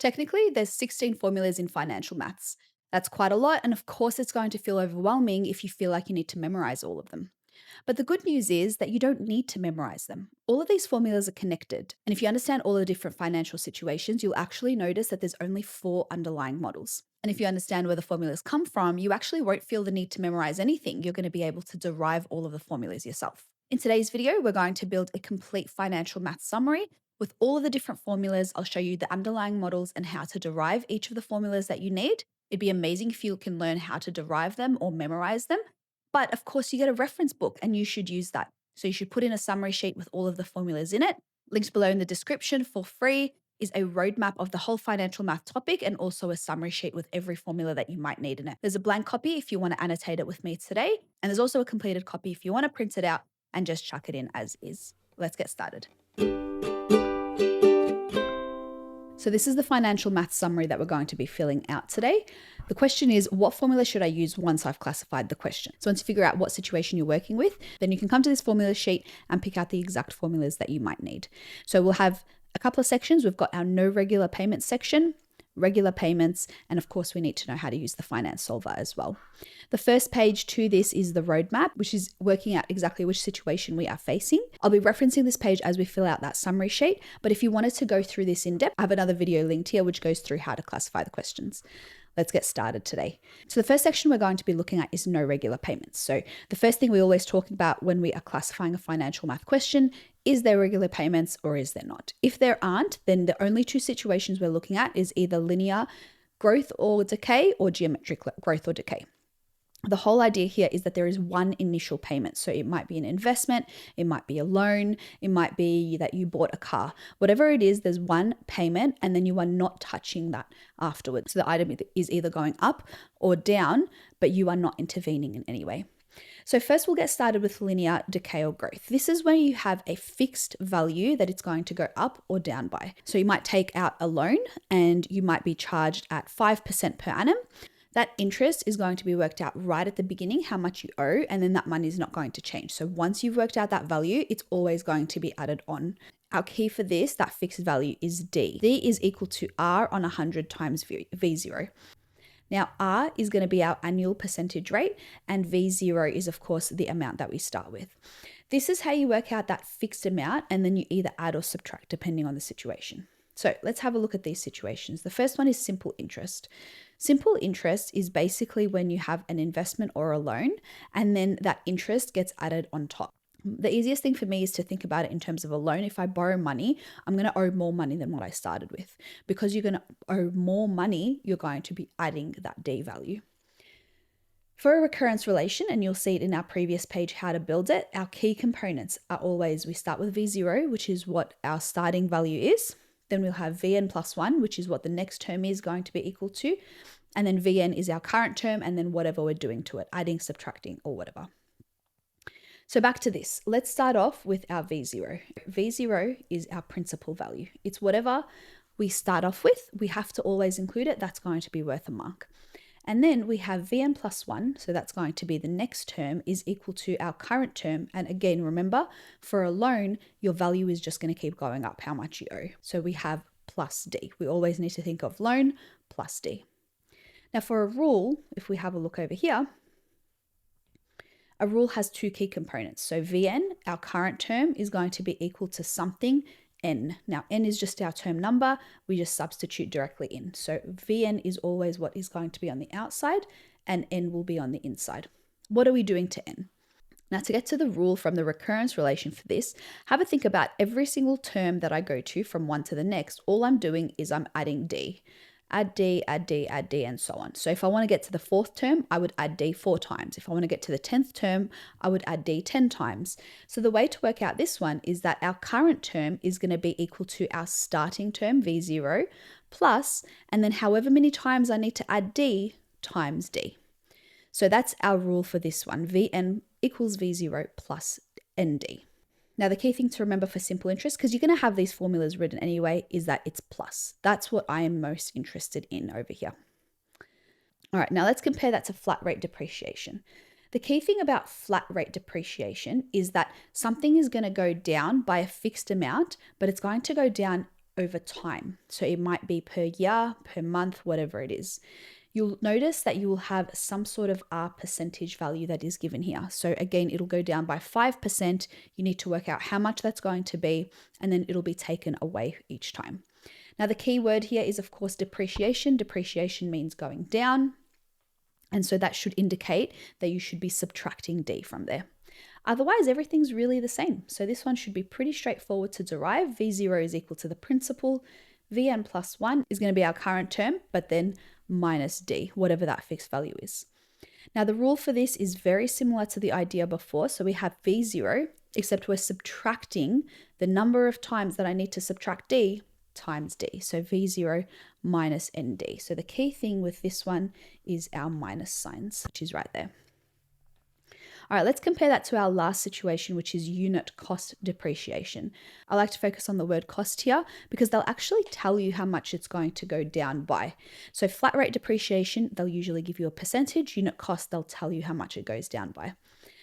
Technically, there's 16 formulas in financial maths. That's quite a lot, and of course, it's going to feel overwhelming if you feel like you need to memorize all of them. But the good news is that you don't need to memorize them. All of these formulas are connected, and if you understand all the different financial situations, you'll actually notice that there's only 4 underlying models. And if you understand where the formulas come from, you actually won't feel the need to memorize anything. You're going to be able to derive all of the formulas yourself. In today's video, we're going to build a complete financial math summary with all of the different formulas. I'll show you the underlying models and how to derive each of the formulas that you need. It'd be amazing if you can learn how to derive them or memorize them. But of course, you get a reference book and you should use that. So you should put in a summary sheet with all of the formulas in it. Linked below in the description for free is a roadmap of the whole financial math topic and also a summary sheet with every formula that you might need in it. There's a blank copy if you want to annotate it with me today. And there's also a completed copy if you want to print it out and just chuck it in as is. Let's get started. So this is the financial math summary that we're going to be filling out today. The question is, what formula should I use once I've classified the question? So once you figure out what situation you're working with, then you can come to this formula sheet and pick out the exact formulas that you might need. So we'll have a couple of sections. We've got our no regular payments section, regular payments, and of course we need to know how to use the finance solver as well. The first page to this is the roadmap, which is working out exactly which situation we are facing. I'll be referencing this page as we fill out that summary sheet, but if you wanted to go through this in depth, I have another video linked here which goes through how to classify the questions. Let's get started today. So the first section we're going to be looking at is no regular payments. So the first thing we always talk about when we are classifying a financial math question, is there regular payments or is there not? If there aren't, then the only 2 situations we're looking at is either linear growth or decay or geometric growth or decay. The whole idea here is that there is one initial payment. So it might be an investment, it might be a loan, it might be that you bought a car. Whatever it is, there's one payment and then you are not touching that afterwards. So the item is either going up or down, but you are not intervening in any way. So first we'll get started with linear decay or growth. This is when you have a fixed value that it's going to go up or down by. So you might take out a loan and you might be charged at 5% per annum. That interest is going to be worked out right at the beginning, how much you owe, and then that money is not going to change. So once you've worked out that value, it's always going to be added on. Our key for this, that fixed value, is D. D is equal to R on 100 times V0. Now, R is going to be our annual percentage rate, and V0 is, of course, the amount that we start with. This is how you work out that fixed amount, and then you either add or subtract depending on the situation. So let's have a look at these situations. The first one is simple interest. Simple interest is basically when you have an investment or a loan, and then that interest gets added on top. The easiest thing for me is to think about it in terms of a loan. If I borrow money, I'm going to owe more money than what I started with. Because you're going to owe more money, you're going to be adding that D value. For a recurrence relation, and you'll see it in our previous page how to build it, our key components are always, we start with V0, which is what our starting value is. Then we'll have Vn plus 1, which is what the next term is going to be equal to. And then Vn is our current term, and then whatever we're doing to it, adding, subtracting, or whatever. So back to this. Let's start off with our V0. V0 is our principal value. It's whatever we start off with. We have to always include it. That's going to be worth a mark. And then we have Vn plus 1, so that's going to be the next term, is equal to our current term. And again, remember, for a loan, your value is just going to keep going up how much you owe. So we have plus D. We always need to think of loan plus D. Now for a rule, if we have a look over here, a rule has 2 key components. So Vn, our current term, is going to be equal to something N. Now, N is just our term number. We just substitute directly in. So Vn is always what is going to be on the outside and N will be on the inside. What are we doing to N? Now, to get to the rule from the recurrence relation for this, have a think about every single term that I go to from one to the next. All I'm doing is I'm adding D. Add D, add D, add D, and so on. So if I want to get to the 4th term, I would add D 4 times. If I want to get to the 10th term, I would add D 10 times. So the way to work out this one is that our current term is going to be equal to our starting term, V0, plus, and then however many times I need to add D times D. So that's our rule for this one. Vn equals V0 plus ND. Now, the key thing to remember for simple interest, because you're going to have these formulas written anyway, is that it's plus. That's what I am most interested in over here. All right, now let's compare that to flat rate depreciation. The key thing about flat rate depreciation is that something is going to go down by a fixed amount, but it's going to go down over time. So it might be per year, per month, whatever it is. You'll notice that you will have some sort of R percentage value that is given here. So again, it'll go down by 5%. You need to work out how much that's going to be, and then it'll be taken away each time. Now, the key word here is, of course, depreciation. Depreciation means going down. And so that should indicate that you should be subtracting D from there. Otherwise, everything's really the same. So this one should be pretty straightforward to derive. V0 is equal to the principal. Vn plus 1 is going to be our current term, but then minus D, whatever that fixed value is. Now, the rule for this is very similar to the idea before. So we have V0, except we're subtracting the number of times that I need to subtract D times D. So V0 minus ND. So the key thing with this one is our minus signs, which is right there. All right, let's compare that to our last situation, which is unit cost depreciation. I like to focus on the word cost here because they'll actually tell you how much it's going to go down by. So flat rate depreciation, they'll usually give you a percentage. Unit cost, they'll tell you how much it goes down by.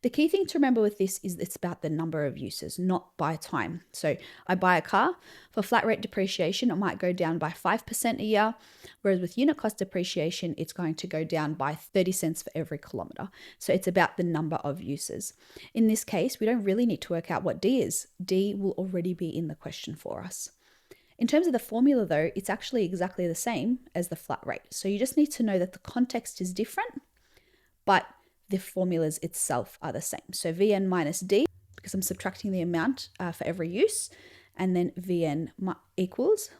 The key thing to remember with this is it's about the number of uses, not by time. So I buy a car. For flat rate depreciation, it might go down by 5% a year, whereas with unit cost depreciation, it's going to go down by 30 cents for every kilometre. So it's about the number of uses. In this case, we don't really need to work out what D is. D will already be in the question for us. In terms of the formula though, it's actually exactly the same as the flat rate. So you just need to know that the context is different, but the formulas itself are the same. So Vn minus D, because I'm subtracting the amount for every use, and then Vn equals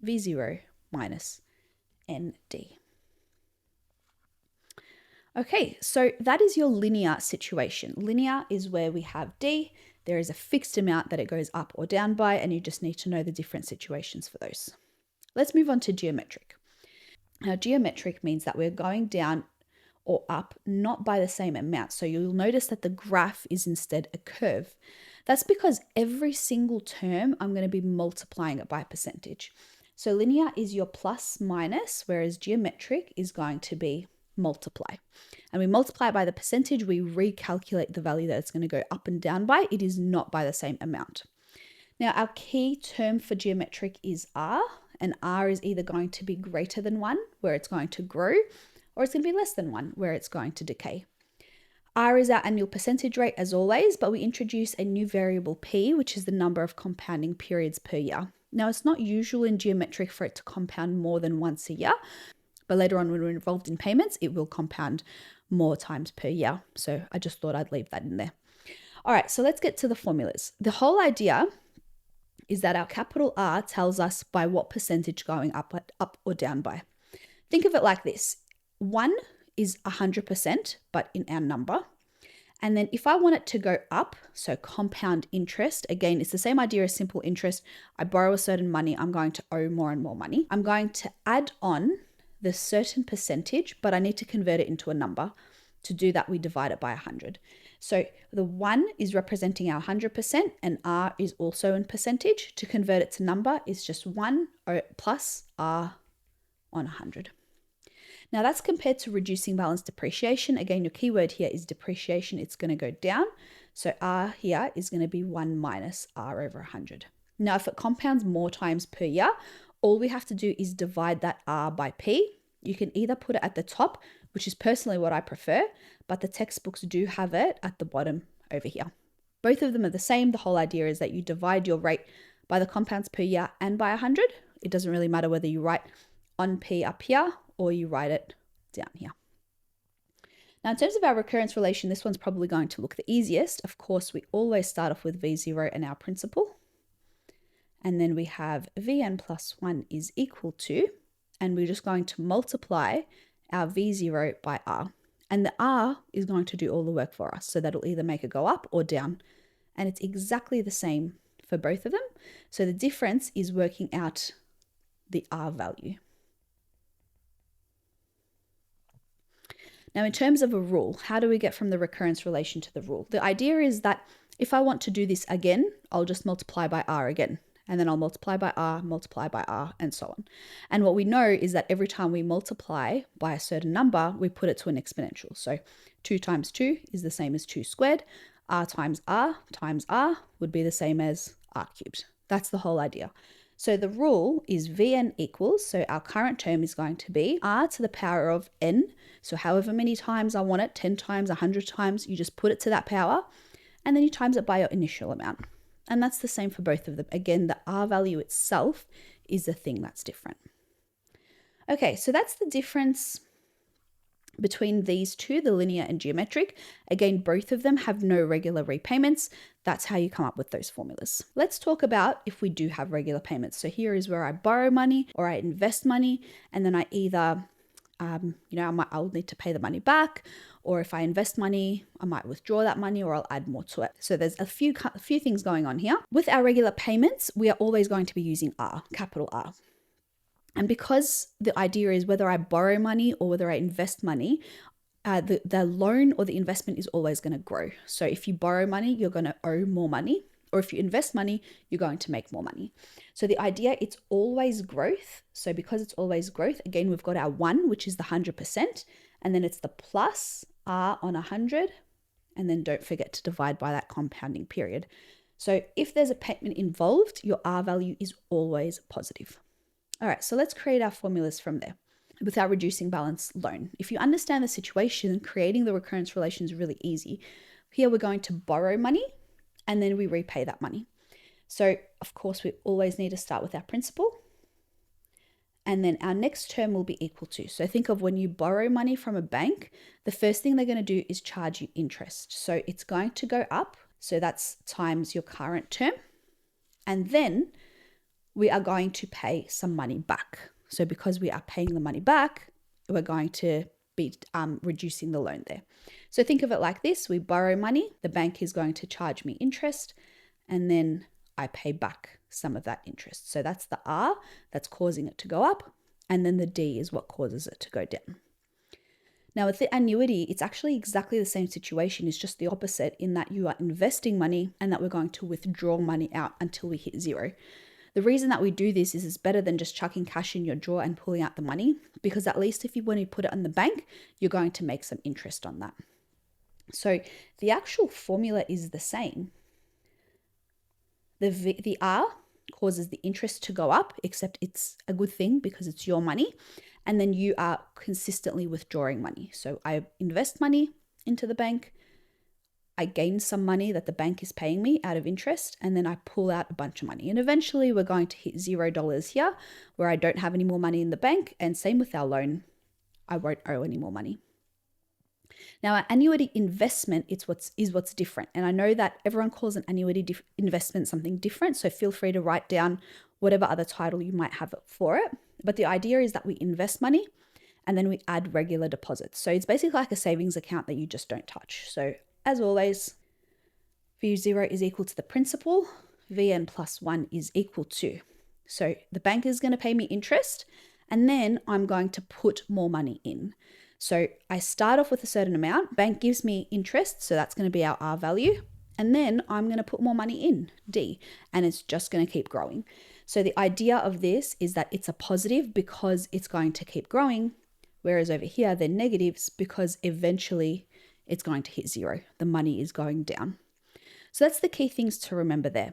V0 minus ND. Okay, so that is your linear situation. Linear is where we have D, there is a fixed amount that it goes up or down by, and you just need to know the different situations for those. Let's move on to geometric. Now, geometric means that we're going down or up, not by the same amount. So you'll notice that the graph is instead a curve. That's because every single term, I'm going to be multiplying it by a percentage. So linear is your plus minus, whereas geometric is going to be multiply. And we multiply it by the percentage, we recalculate the value that it's going to go up and down by. It is not by the same amount. Now, our key term for geometric is R, and R is either going to be greater than 1, where it's going to grow, or it's going to be less than 1, where it's going to decay. R is our annual percentage rate as always, but we introduce a new variable P, which is the number of compounding periods per year. Now, it's not usual in geometric for it to compound more than once a year, but later on when we're involved in payments, it will compound more times per year. So I just thought I'd leave that in there. All right, so let's get to the formulas. The whole idea is that our capital R tells us by what percentage going up or down by. Think of it like this. 1 is 100%, but in our number. And then if I want it to go up, so compound interest, again, it's the same idea as simple interest. I borrow a certain money, I'm going to owe more and more money. I'm going to add on the certain percentage, but I need to convert it into a number. To do that, we divide it by 100. So the 1 is representing our 100%, and R is also in percentage. To convert it to number is just 1 plus R on 100. Now that's compared to reducing balance depreciation. Again, your keyword here is depreciation. It's going to go down. So R here is going to be 1 minus R over 100. Now, if it compounds more times per year, all we have to do is divide that R by P. You can either put it at the top, which is personally what I prefer, but the textbooks do have it at the bottom over here. Both of them are the same. The whole idea is that you divide your rate by the compounds per year and by 100. It doesn't really matter whether you write on P up here or you write it down here. Now, in terms of our recurrence relation, this one's probably going to look the easiest. Of course, we always start off with V0 and our principal. And then we have Vn plus 1 is equal to, and we're just going to multiply our V0 by R. And the R is going to do all the work for us. So that'll either make it go up or down. And it's exactly the same for both of them. So the difference is working out the R value. Now, in terms of a rule, how do we get from the recurrence relation to the rule? The idea is that if I want to do this again, I'll just multiply by R again. And then I'll multiply by R, and so on. And what we know is that every time we multiply by a certain number, we put it to an exponential. So 2 times 2 is the same as 2 squared. R times R would be the same as R cubed. That's the whole idea. So the rule is Vn equals, so our current term is going to be r to the power of n. So however many times I want it, 10 times, 100 times, you just put it to that power, and then you times it by your initial amount. And that's the same for both of them. Again, the r value itself is the thing that's different. Okay, so that's the difference between these two, the linear and geometric. Again, both of them have no regular repayments. That's how you come up with those formulas. Let's talk about if we do have regular payments. So here is where I borrow money or I invest money, and then I either, I'll need to pay the money back, or if I invest money, I might withdraw that money or I'll add more to it. So there's a few things going on here. With our regular payments, we are always going to be using R, capital R. And because the idea is whether I borrow money or whether I invest money, the loan or the investment is always going to grow. So if you borrow money, you're going to owe more money. Or if you invest money, you're going to make more money. So the idea, it's always growth. So because it's always growth, again, we've got our 1, which is the 100%. And then it's the plus R on 100. And then don't forget to divide by that compounding period. So if there's a payment involved, your R value is always positive. All right, so let's create our formulas from there with our reducing balance loan. If you understand the situation, creating the recurrence relation is really easy. Here we're going to borrow money and then we repay that money. So of course, we always need to start with our principal. And then our next term will be equal to. So think of when you borrow money from a bank, the first thing they're going to do is charge you interest. So it's going to go up. So that's times your current term. And then we are going to pay some money back. So because we are paying the money back, we're going to be reducing the loan there. So think of it like this. We borrow money, the bank is going to charge me interest, and then I pay back some of that interest. So that's the R that's causing it to go up, and then the D is what causes it to go down. Now with the annuity, it's actually exactly the same situation. It's just the opposite in that you are investing money and that we're going to withdraw money out until we hit 0. The reason that we do this is it's better than just chucking cash in your drawer and pulling out the money, because at least when you put it in the bank, you're going to make some interest on that. So the actual formula is the same. The R causes the interest to go up, except it's a good thing because it's your money. And then you are consistently withdrawing money. So I invest money into the bank. I gain some money that the bank is paying me out of interest, and then I pull out a bunch of money. And eventually we're going to hit $0 here where I don't have any more money in the bank. And same with our loan, I won't owe any more money. Now our annuity investment is what's different. And I know that everyone calls an annuity investment something different. So feel free to write down whatever other title you might have for it. But the idea is that we invest money and then we add regular deposits. So it's basically like a savings account that you just don't touch. So as always, V0 is equal to the principal, Vn plus 1 is equal to. So the bank is going to pay me interest, and then I'm going to put more money in. So I start off with a certain amount, bank gives me interest, so that's going to be our R value, and then I'm going to put more money in, D, and it's just going to keep growing. So the idea of this is that it's a positive because it's going to keep growing, whereas over here they're negatives because eventually it's going to hit 0. The money is going down. So that's the key things to remember there.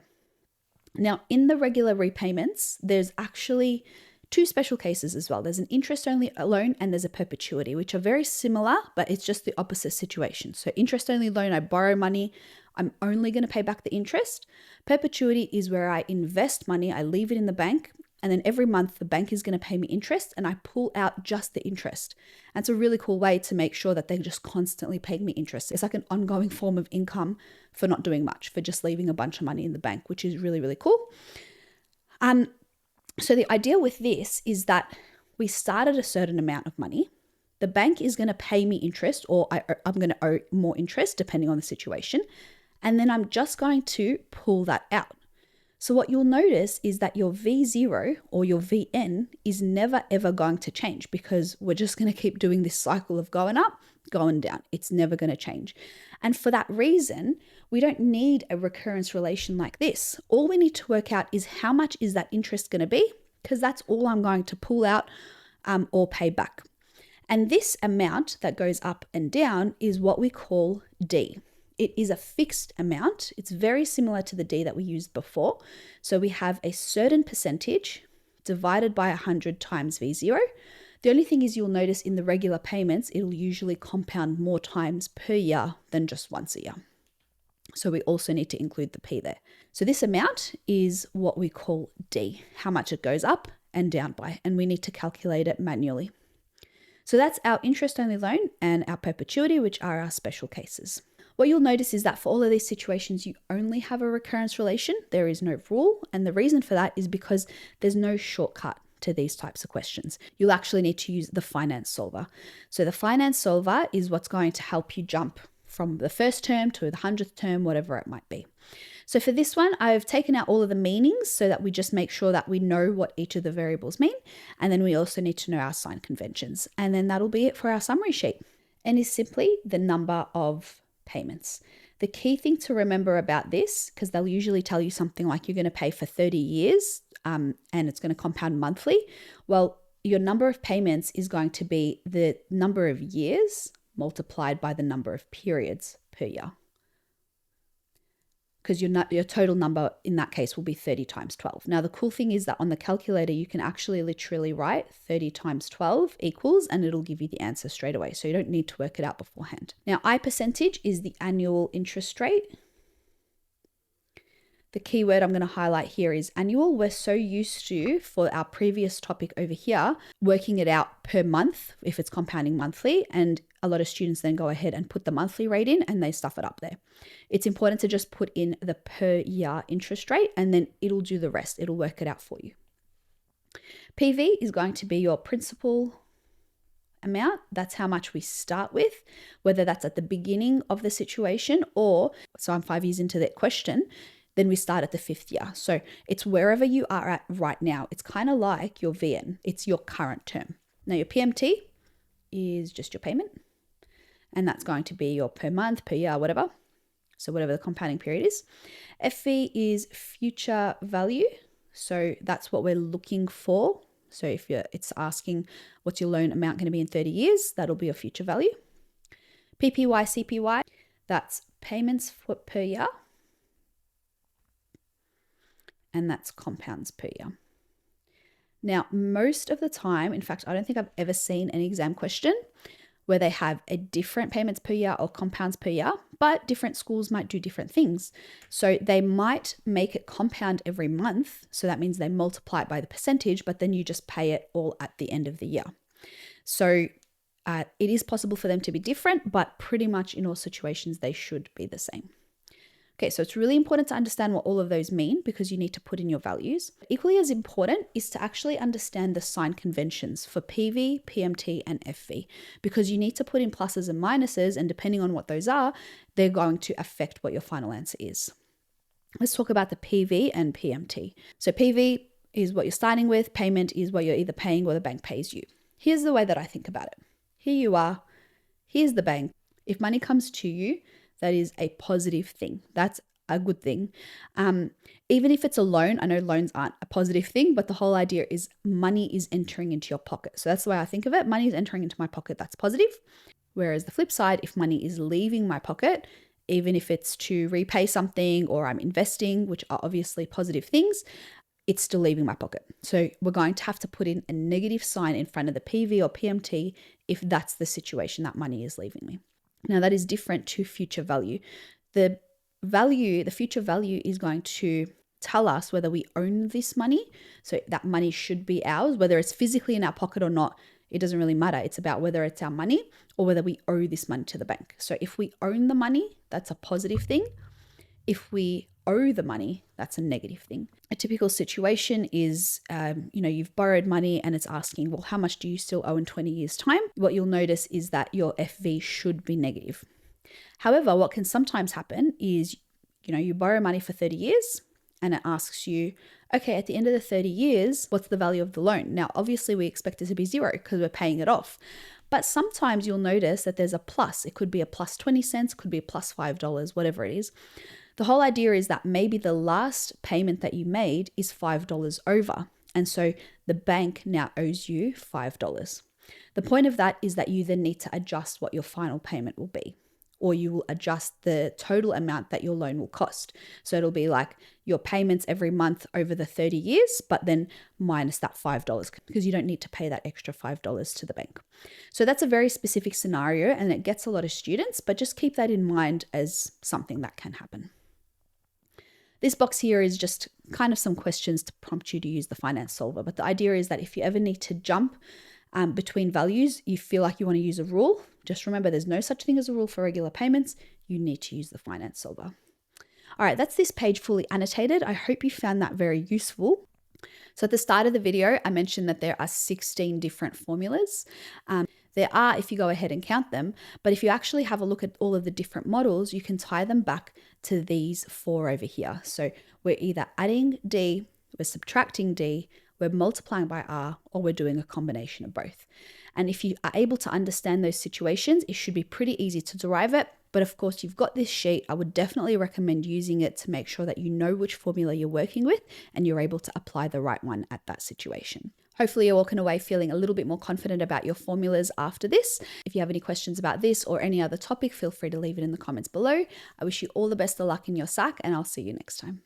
Now, in the regular repayments, there's actually 2 special cases as well. There's an interest-only loan and there's a perpetuity, which are very similar, but it's just the opposite situation. So interest-only loan, I borrow money, I'm only going to pay back the interest. Perpetuity is where I invest money, I leave it in the bank, and then every month the bank is going to pay me interest and I pull out just the interest. And it's a really cool way to make sure that they're just constantly paying me interest. It's like an ongoing form of income for not doing much, for just leaving a bunch of money in the bank, which is really, really cool. So the idea with this is that we start at a certain amount of money. The bank is going to pay me interest, or I'm going to owe more interest depending on the situation. And then I'm just going to pull that out. So what you'll notice is that your V0 or your Vn is never ever going to change, because we're just going to keep doing this cycle of going up, going down. It's never going to change. And for that reason, we don't need a recurrence relation like this. All we need to work out is how much is that interest going to be, because that's all I'm going to pull out or pay back. And this amount that goes up and down is what we call D. It is a fixed amount. It's very similar to the D that we used before. So we have a certain percentage divided by 100 times V0. The only thing is you'll notice in the regular payments, it'll usually compound more times per year than just once a year. So we also need to include the P there. So this amount is what we call D, how much it goes up and down by, and we need to calculate it manually. So that's our interest-only loan and our perpetuity, which are our special cases. What you'll notice is that for all of these situations, you only have a recurrence relation. There is no rule. And the reason for that is because there's no shortcut to these types of questions. You'll actually need to use the finance solver. So the finance solver is what's going to help you jump from the first term to the 100th term, whatever it might be. So for this one, I've taken out all of the meanings so that we just make sure that we know what each of the variables mean. And then we also need to know our sign conventions. And then that'll be it for our summary sheet. And is simply the number of payments. The key thing to remember about this, because they'll usually tell you something like you're going to pay for 30 years and it's going to compound monthly. Well, your number of payments is going to be the number of years multiplied by the number of periods per year. Because your total number in that case will be 30 times 12. Now, the cool thing is that on the calculator, you can actually literally write 30 times 12 equals, and it'll give you the answer straight away. So you don't need to work it out beforehand. Now, I percentage is the annual interest rate. The key word I'm going to highlight here is annual. We're so used to, for our previous topic over here, working it out per month if it's compounding monthly. And a lot of students then go ahead and put the monthly rate in and they stuff it up there. It's important to just put in the per year interest rate and then it'll do the rest. It'll work it out for you. PV is going to be your principal amount. That's how much we start with, whether that's at the beginning of the situation or, so I'm 5 years into that question, then we start at the 5th year. So it's wherever you are at right now. It's kind of like your VN. It's your current term. Now your PMT is just your payment. And that's going to be your per month, per year, whatever. So whatever the compounding period is. FV is future value. So that's what we're looking for. So if it's asking what's your loan amount going to be in 30 years, that'll be your future value. PPY, CPY, that's payments per year. And that's compounds per year. Now, most of the time, in fact, I don't think I've ever seen an exam question where they have a different payments per year or compounds per year, but different schools might do different things. So they might make it compound every month. So that means they multiply it by the percentage, but then you just pay it all at the end of the year. So it is possible for them to be different, but pretty much in all situations, they should be the same. Okay, so it's really important to understand what all of those mean because you need to put in your values. Equally as important is to actually understand the sign conventions for PV, PMT, and FV because you need to put in pluses and minuses, and depending on what those are, they're going to affect what your final answer is. Let's talk about the PV and PMT. So PV is what you're starting with, payment is what you're either paying or the bank pays you. Here's the way that I think about it. Here you are, here's the bank. If money comes to you, that is a positive thing. That's a good thing. Even if it's a loan, I know loans aren't a positive thing, but the whole idea is money is entering into your pocket. So that's the way I think of it. Money is entering into my pocket. That's positive. Whereas the flip side, if money is leaving my pocket, even if it's to repay something or I'm investing, which are obviously positive things, it's still leaving my pocket. So we're going to have to put in a negative sign in front of the PV or PMT if that's the situation that money is leaving me. Now that is different to future value. The future value is going to tell us whether we own this money. So that money should be ours, whether it's physically in our pocket or not, it doesn't really matter. It's about whether it's our money or whether we owe this money to the bank. So if we own the money, that's a positive thing. If we owe the money, that's a negative thing. A typical situation is, you've borrowed money and it's asking, well, how much do you still owe in 20 years' time? What you'll notice is that your FV should be negative. However, what can sometimes happen is, you borrow money for 30 years and it asks you, okay, at the end of the 30 years, what's the value of the loan? Now, obviously we expect it to be zero because we're paying it off. But sometimes you'll notice that there's a plus. It could be a plus 20 cents, could be a plus $5, whatever it is. The whole idea is that maybe the last payment that you made is $5 over. And so the bank now owes you $5. The point of that is that you then need to adjust what your final payment will be. or you will adjust the total amount that your loan will cost. So it'll be like your payments every month over the 30 years, but then minus that $5 because you don't need to pay that extra $5 to the bank. So that's a very specific scenario and it gets a lot of students, but just keep that in mind as something that can happen. This box here is just kind of some questions to prompt you to use the finance solver. But the idea is that if you ever need to jump between values, you feel like you want to use a rule, just remember there's no such thing as a rule for regular payments. You need to use the finance solver. All right, that's this page fully annotated. I hope you found that very useful. So at the start of the video, I mentioned that there are 16 different formulas. There are, if you go ahead and count them, but if you actually have a look at all of the different models, you can tie them back to these 4 over here. So we're either adding D, we're subtracting D, we're multiplying by R, or we're doing a combination of both. And if you are able to understand those situations, it should be pretty easy to derive it. But of course, you've got this sheet. I would definitely recommend using it to make sure that you know which formula you're working with and you're able to apply the right one at that situation. Hopefully you're walking away feeling a little bit more confident about your formulas after this. If you have any questions about this or any other topic, feel free to leave it in the comments below. I wish you all the best of luck in your SAC and I'll see you next time.